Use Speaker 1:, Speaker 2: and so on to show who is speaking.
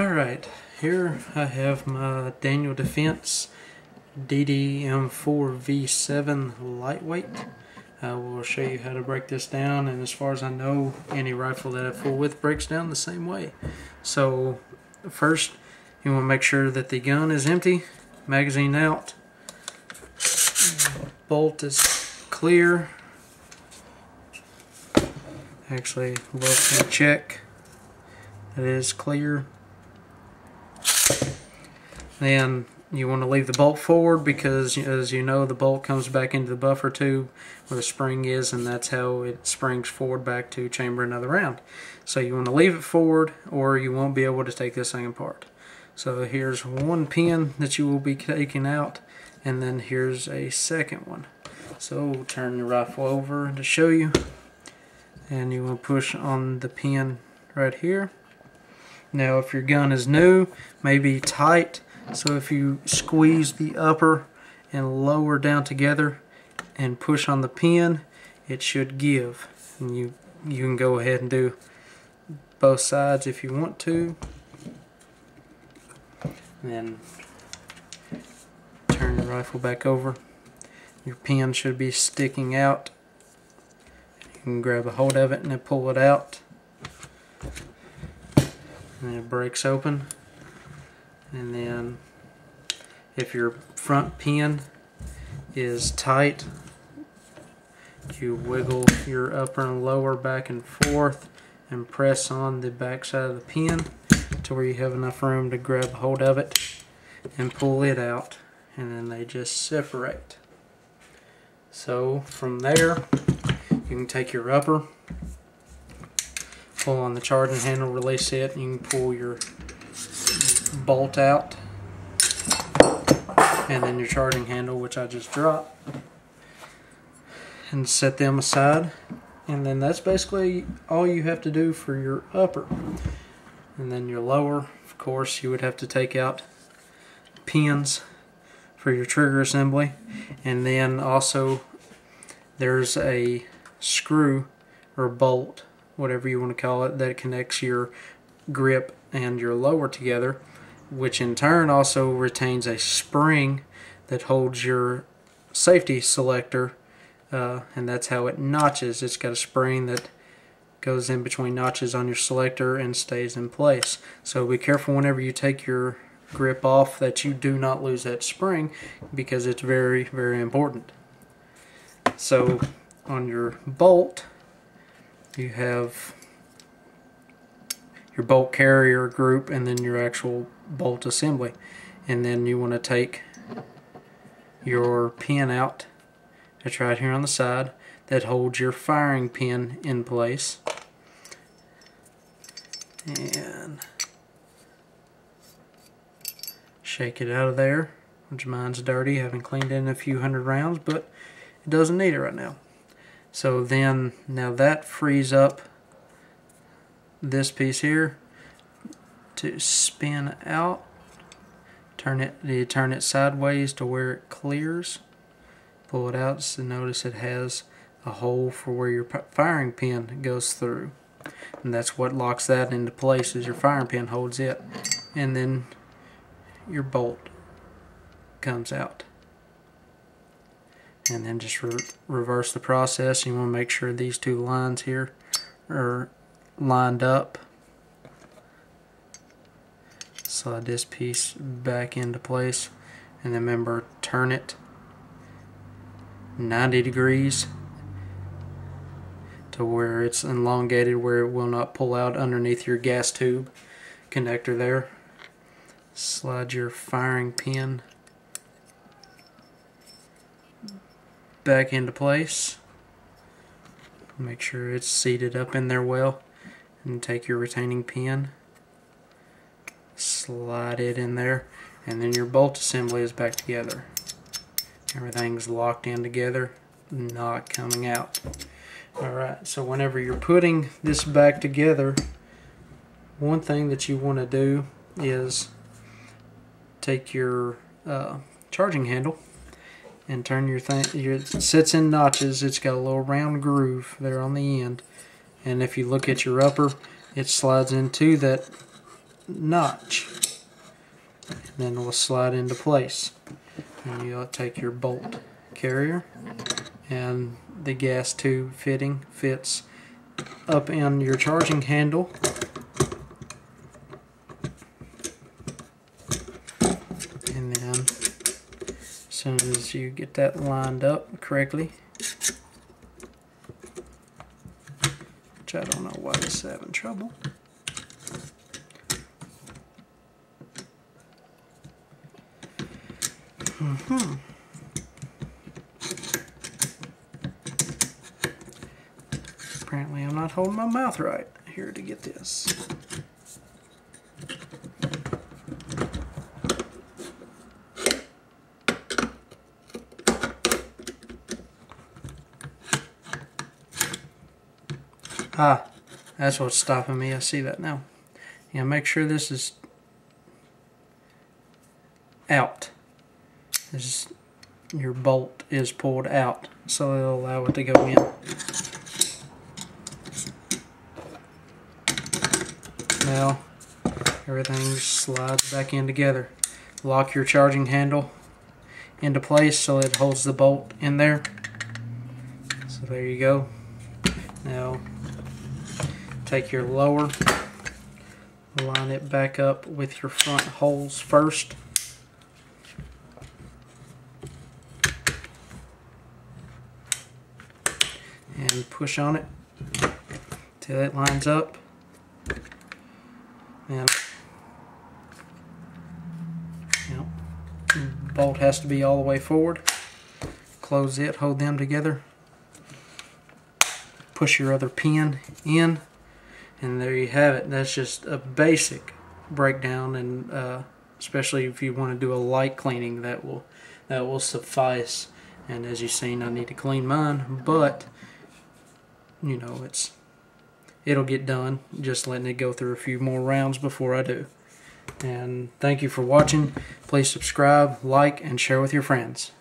Speaker 1: Alright, here I have my Daniel Defense DD-M4 V7 lightweight. I will show you how to break this down, and as far as I know, any rifle that I full width breaks down the same way. So first you want to make sure that the gun is empty, magazine out, bolt is clear. Actually, look and check. It is clear. Then you want to leave the bolt forward because, as you know, the bolt comes back into the buffer tube where the spring is, and that's how it springs forward back to chamber another round. So you want to leave it forward or you won't be able to take this thing apart. So here's one pin that you will be taking out, and then here's a second one. So turn your rifle over to show you, and you want to push on the pin right here. Now if your gun is new, maybe tight, so if you squeeze the upper and lower down together and push on the pin, it should give. And you can go ahead and do both sides if you want to. And then turn your rifle back over. Your pin should be sticking out. You can grab a hold of it and then pull it out. And it breaks open. And then if your front pin is tight, you wiggle your upper and lower back and forth and press on the back side of the pin to where you have enough room to grab hold of it and pull it out, and then they just separate. So from there you can take your upper, pull on the charging handle, release it, and you can pull your bolt out, and then your charging handle, which I just dropped, and set them aside. And then that's basically all you have to do for your upper. And then your lower, of course, you would have to take out pins for your trigger assembly, and then also there's a screw or bolt, whatever you want to call it, that connects your grip and your lower together, which in turn also retains a spring that holds your safety selector, and that's how it notches. It's got a spring that goes in between notches on your selector and stays in place. So be careful whenever you take your grip off that you do not lose that spring, because it's very, very important. So on your bolt, you have your bolt carrier group and then your actual bolt assembly. And then you want to take your pin out that's right here on the side that holds your firing pin in place. And shake it out of there, which mine's dirty. I haven't cleaned in a few hundred rounds, but it doesn't need it right now. So then, now that frees up this piece here to spin out. You turn it sideways to where it clears. Pull it out, so notice it has a hole for where your firing pin goes through. And that's what locks that into place, is your firing pin holds it. And then your bolt comes out. And then just reverse the process. You want to make sure these two lines here are lined up. Slide this piece back into place, and then remember, turn it 90 degrees to where it's elongated, where it will not pull out underneath your gas tube connector there. Slide your firing pin back into place. Make sure it's seated up in there well, and take your retaining pin, slide it in there, and then your bolt assembly is back together. Everything's locked in together, not coming out. Alright, so whenever you're putting this back together, one thing that you want to do is take your charging handle and turn your thing. It sits in notches. It's got a little round groove there on the end, and if you look at your upper, it slides into that notch. And then it will slide into place. And you'll take your bolt carrier, and the gas tube fitting fits up in your charging handle. And then as soon as you get that lined up correctly, which I don't know why this is having trouble. Apparently I'm not holding my mouth right here to get this. Ah, that's what's stopping me. I see that now. Yeah, make sure this is out. Your bolt is pulled out, so it'll allow it to go in. Now everything slides back in together. Lock your charging handle into place so it holds the bolt in there. So there you go. Now take your lower, line it back up with your front holes first. And push on it till it lines up. And bolt has to be all the way forward. Close it, hold them together. Push your other pin in, and there you have it. That's just a basic breakdown, and especially if you want to do a light cleaning, that will suffice. And as you've seen, I need to clean mine, but you know, it'll get done, just letting it go through a few more rounds before I do. And thank you for watching. Please subscribe, like, and share with your friends.